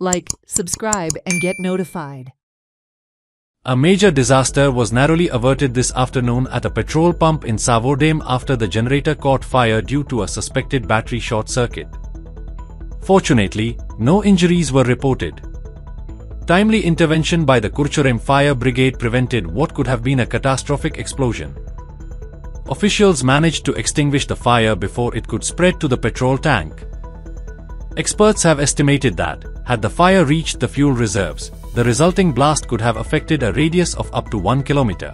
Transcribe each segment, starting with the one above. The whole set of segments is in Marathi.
like, subscribe and get notified. A major disaster was narrowly averted this afternoon at a petrol pump in Savodem after the generator caught fire due to a suspected battery short circuit. Fortunately, no injuries were reported. Timely intervention by the Kurchurem Fire Brigade prevented what could have been a catastrophic explosion. Officials managed to extinguish the fire before it could spread to the petrol tank. Experts have estimated that, had the fire reached the fuel reserves, the resulting blast could have affected a radius of up to 1 kilometer.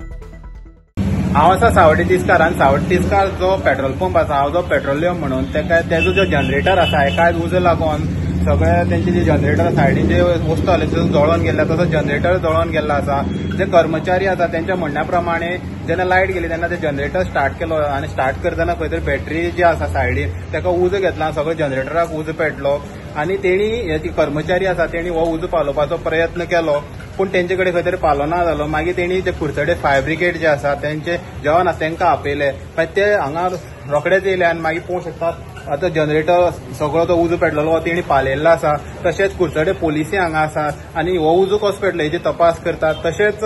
हांव आसा सावड्डे तिस्कार जो पेट्रोल पंप आसा हांव जो पेट्रोलियम म्हणून तेजो जो जनरेटर आसा एकाच उजो लागून सगळे तेंचे जे जनरेटर सायडीन जे वस्तू आसले त्यो जळोन गेल्ले तसो जनरेटर जळोन गेल्लो आसा. जे कर्मचारी आसा तेंच्या म्हणण्या प्रमाणे जेन्ना लायट गेली तेन्ना ते जनरेटर स्टार्ट केलो आनी स्टार्ट करतना खंय तरी बॅटरी जी आसा सायडीन तेका उजो घेतला सगळो जनरेटराक उजो पेटलो आनी तेणी हे जी कर्मचारी आसा तेणी हो उजो पालोवपाचो प्रयत्न केलो पूण तेंचे कडेन खंय तरी पालोना जालो. मागीर तेणी ते कुडचडे फायर ब्रिगेड जे आसा तेंचे जवान आसा तांकां आपयले मागीर ते हांगा रोखडेच येयले आनी मागीर पळोवंक शकतात आतां जनरेटर सगळो तो उजो पेटलेलो तेणी पालयल्लो आसा. तशेंच कुडचडे पोलिसी हांगा आसात आनी हो उजो कसो पेटलो हेची तपास करतात. तशेंच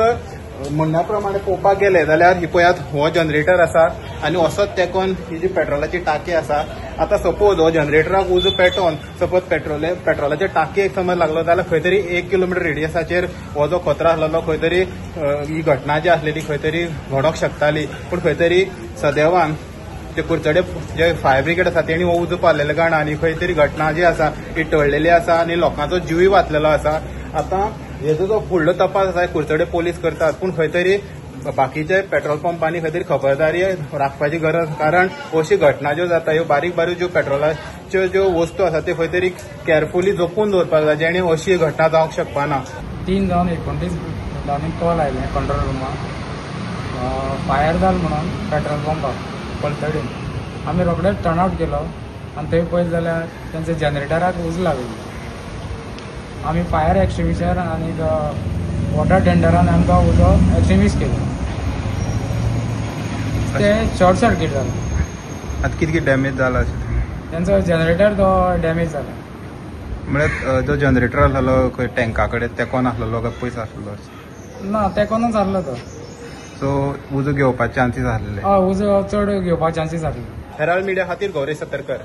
म्हणण्या प्रमाणे पळोवपाक गेले जाल्यार ही पळयात हो जनरेटर आसा आनी असोच तेकोन ही जी पेट्रोलाची टाकी आसा. आतां सपोज हो जनरेटराक उजो पेटोवन सपोज पेट्रोलाच्या टाकयेक समज लागलो जाल्यार खंय तरी 1 किलोमिटर रेडियसाचेर हो जो खतरो आसलेलो खंय तरी ही घटना जी आसलेली खंय तरी घडोंक शकताली. पूण खंय तरी सदैवान जे कुडचडे जे फायर ब्रिगेड आसा तेणी हो उजो पालयले कारणान ही खंय तरी घटना जी आसा ही टळलेली आसा आनी लोकांचो जीवय वाचलेलो आसा. आतां हेजो जो फुडलो तपास आसा कुडचडे पोलीस करतात पूण खंय तरी बाकीचे पेट्रोल पंपांनी खंय तरी खबरदारी राखपाची गरज कारण अशी घटना ज्यो जाता ह्यो बारीक बारीक ज्यो पेट्रोलाच्यो ज्यो वस्तू आसा त्यो खंय तरी केअरफुली जपून दवरपाक जाय जेणे अशी घटना जावंक शकपाना. 3:29 कॉल आयले कंट्रोल रुमाक फायर जाल म्हणून पेट्रोल पंपाक पलतडीन. आमी रोखडेच टर्नआउट केलो आनी थंय पळयत जाल्यार तेंच्या जनरेटराक उजो लागली. आमी फायर एक्सटिंग्विशर आनी वॉटर टेंडरान आमकां उजो एक्सटिंग्विश केलो. ते शॉर्ट सर्किट जालें. आतां कितें डॅमेज जाला तेंचो जनरेटर तो डॅमेज जाला. म्हळ्यार जो जनरेटर आसलेलो खंय टँका कडेन तेकोन आसलेलो काय पयस आसलेलो? ना तेकोनूच आसलो तो. सो उजो घेवपाचे चान्सीस आसलेले? हय उजो चड घेवपाचे चान्सीस आसले. हेराल्ड मिडिया खातीर गौरी सतरकर.